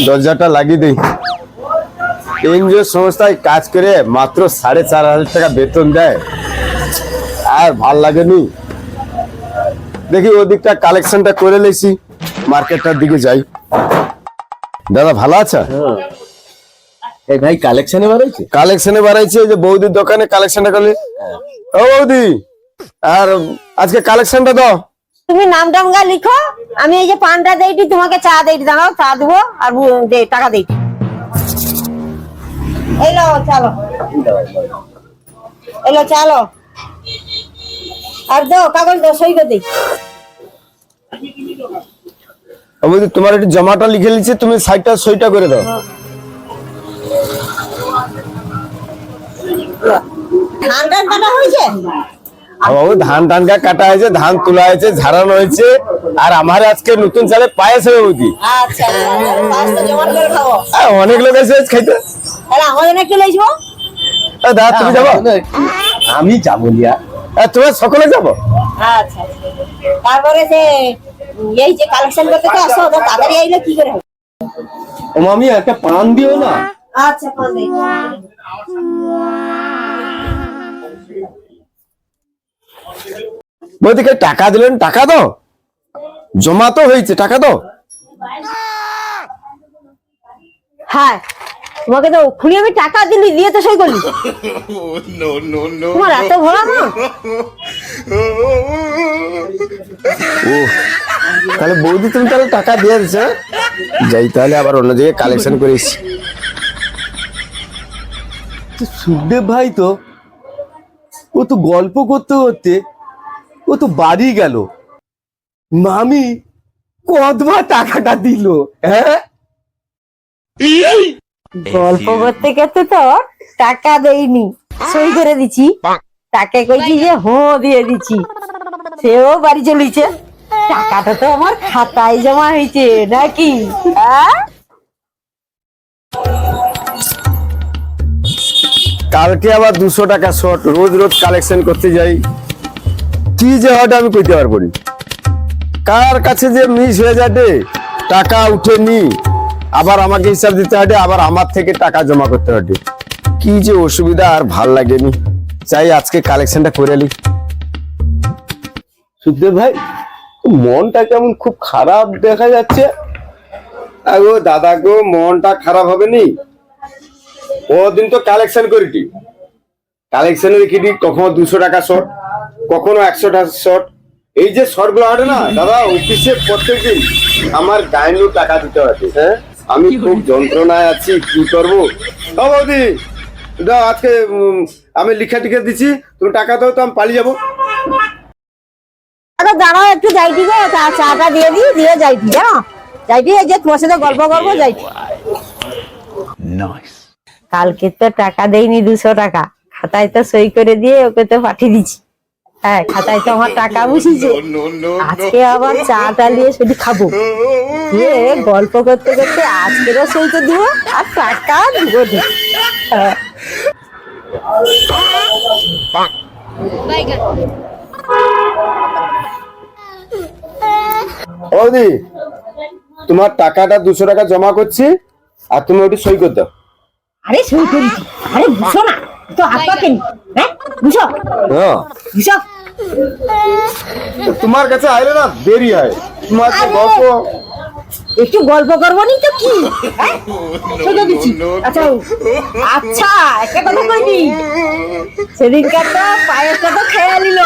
দরজাটা লাগিয়ে দিই। এনজিও সংস্থায় কাজ করে মাত্র 4,500 টাকা বেতন দেয়, আর ভাল লাগেনি। দেখি ওদিকটা কালেকশনটা করে লেছি, মার্কেটটার দিকে যাই। দাদা ভালো আছে? এই ভাই কালেকশনে বাড়াইছে? কালেকশনে বাড়াইছে, যে বৌদির দোকানে কালেকশনটা করলে। ও বৌদি, আর আজকে কালেকশনটা দাও। তুমি নাম টামগা লিখো, আমি এই যে পানটা দেইটি, তোমাকে চা দেইটি, দাঁড়াও চা দেবো আর টাকা দেইটি। এলো চলো, এলো চলো, আর দাও কাগজ দাও, সই করে দিই। বৌদি তোমার একটু জমাটা লিখে লিখছে, তুমি সাইডটা সইটা করে দাও। ধান টান কাটা হয়েছে? বাবু ধান টান কাটা হয়েছে, ধান তোলা হয়েছে, ঝাড়ানো হয়েছে, আর আমার আজকে নতুন চালে পায়েস হবে বৌদি। আচ্ছা জমা করে খাবো। অনেক লোক এসে খাইতে। তাহলে আমাদের একটু লইছো। দাদা তুমি যাবো? আমি যাবো নিয়া। তোমার সকলে যাবো? আচ্ছা তারপরে যে এই যে কালেকশন করতে তো আসো, তাড়াতাড়ি আইলে কি করে হবে? ও মামি একটা পান দিও না। আচ্ছা পান দেই। বৌদিকে টাকা দিলেন, টাকা দাও, জমা তো হয়েছে, টাকা দাও। হ্যাঁ তোমাকে তো খুনি আমি টাকা দিলি, দিয়ে তো সই করলি। তোমার এত ভরা না? ও তাহলে বৌদি তুমি তাহলে টাকা দিয়ে দিচ্ছ। যাই তাহলে আবার অন্য জায়গায় কালেকশন করিস। সুখদেব ভাই তো, ও তো গল্প করতে করতে ও তো বাড়ি গেল। মামি কতবার টাকাটা দিল? হ্যাঁ গল্প করতে করতে তো টাকা দেইনি, সই করে দিছি। তাকে কইছি যে দিয়ে দিছি, সেও বাড়ি চলিছে। টাকাটা তো আমার খাতায় জমা হয়েছে নাকি? কালকে আবার 200 টাকা শর্ট, রোজ রোজ কালেকশন করতে যাই, কি যে হয়তো আমি কইতে পারবো না। কার কাছে যে মিস হয়ে যাবে, টাকা উঠেনি, আবার আমাকে হিসাব দিতে হবে, আবার আমার থেকে টাকা জমা করতে হবে। কি যে অসুবিধা, আর ভাল লাগেনি। চাই আজকে কালেকশনটা করে নি। সুখদেব ভাই মনটা কেমন খুব খারাপ দেখা যাচ্ছে। আগো দাদা গো, মনটা খারাপ হবে নি? ওদিন তো কালেকশন করিটি, কালেকশনের কিটি কখনো 200 টাকা শর্ট, কখনো 100 টাকা শর্ট। এই যে শর্ট গুলো হাঁটে না দাদা, অফিসে প্রত্যেকদিন আমার গায়েও টাকা দিতে হবে। হ্যাঁ আমি খুব যন্ত্রণায় আছি, কি করবো। ও বৌদি দাও, আজকে আমি লিখা টিখে দিচ্ছি, তুমি টাকা দাও তো আমি পালিয়ে যাবো। দাঁড়াও একটু যাইটি গো, চাটা দিয়ে দিই, দিয়ে যাইটি, জানো যাইটি, এই যে তোমার সাথে গল্প করবো যাইটি। কালকে তো টাকা দেয়নি 200 টাকা, খাতায় তো সই করে দিয়ে ওকে তো পাঠিয়ে দিচ্ছি। হ্যাঁ খাতায় তো আমার টাকা বসিছে, আজকে আবার চাটা নিয়ে সেটি খাবো, দিয়ে গল্প করতে করতে আজকেরও সই তো দিব আর টাকা দিব। বৌদি তোমার টাকাটা 200 টাকা জমা করছি, আর তুমি ওটি সই করে দাও। আরে সই করেছি, আরে বুঝো না তো হাত পা কেন? হ্যাঁ বুঝো বুঝো, তোমার কাছে আইলে না দেরি হয়, তোমার তো গল্প একটু গল্প করবো নি তো কি? সোজা দিচ্ছি। আচ্ছা আচ্ছা একটা কথা কইনি, সেদিনকার তো পায়েসটা তো খেয়ে নিল,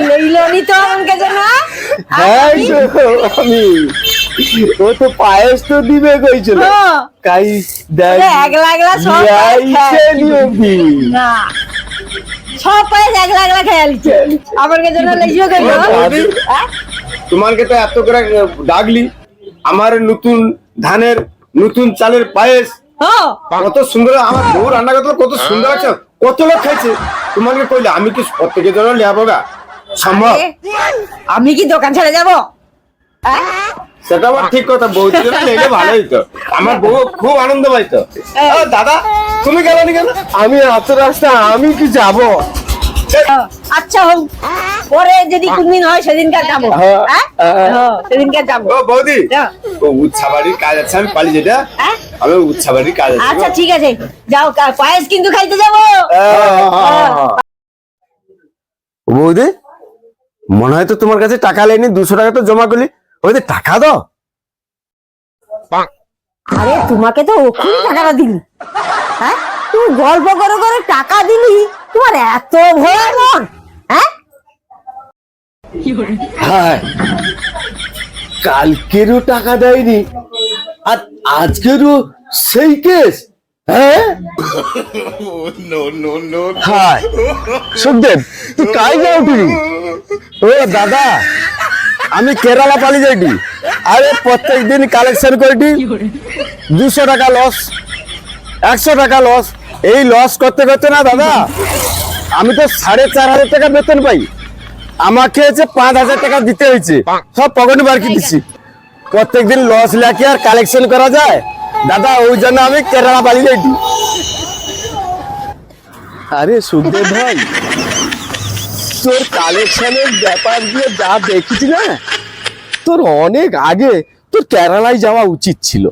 লইলো নি তো আমাকে জানা। আমি ও তো পায়েস তো দিবে কইছিল, কাই দেখ একলা একলা সব না, সব পায়েস একলা একলা খেয়ে নিচ্ছে, আমার কাছে লেগিও গেল। তোমাকে তো এত করে ডাকলি, আমার নতুন ধানের নতুন চালের পায়েস কত সুন্দর, আমার বউ রান্না করতে কত সুন্দর আছে, কত লোক খাইছে। তোমাকে কইলে আমি কি প্রত্যেকের জন্য লিয়াবো গা সম্ভব? আমি কি দোকান ছেড়ে যাবো? সেটা আবার ঠিক কথা, বউদের জন্য লেগে ভালো হইতো, আমার বউ খুব আনন্দ পাইতো। দাদা তুমি গেল নি কেন? আমি এত রাস্তা আমি কি যাবো? আচ্ছা হোক, পরে যদি কোনদিন হয় সেদিনকার যাবো। হ্যাঁ, হ্যাঁ? হ্যাঁ, সেদিনকার যাবো। ও বৌদি, যাও। ও উচ্ছাবাড়ির কাজ আছে, আমি পালি যেটা, হ্যাঁ? আমি উচ্ছাবাড়ির কাজ আছে। আচ্ছা ঠিক আছে, যাও, পায়েস কিন্তু খাইতে যাবো। বৌদি, মনে হয় তো তোমার কাছে টাকা লেনি, 200 টাকা তো জমা করলি, ওই যে টাকা দাও। আরে তোমাকে তো ওখানে টাকাটা দিলি, হ্যাঁ? তুমি গল্প করে করে টাকা দিলি, তোমার এত ভয় মন, হ্যাঁ? হ্যাঁ, কালকেরও টাকা দেয়নি আর আজকেরও সেই কেস। হ্যাঁ, হ্যাঁ, সুখদেব তুই কাই যাও তুই? ও দাদা, আমি কেরালা পালি যাইটি, আরে প্রত্যেক দিন কালেকশন করিটি, 200 টাকা লস, 100 টাকা লস, এই লস করতে করতে না দাদা, আমি তো 4,500 টাকা বেতন পাই, আমাকে হচ্ছে 5,000 টাকা দিতে হয়েছে, সব পকেটে বার করে দিচ্ছি। প্রত্যেকদিন লস লেখে আর কালেকশন করা যায় দাদা, ওই জন্য আমি কেরালা পালি যাইটি। আরে সুখদেব ভাই, তোর কালেকশনের ব্যাপার দিয়ে যা দেখেছি না, তোর অনেক আগে তোর কেরালায় যাওয়া উচিত ছিল।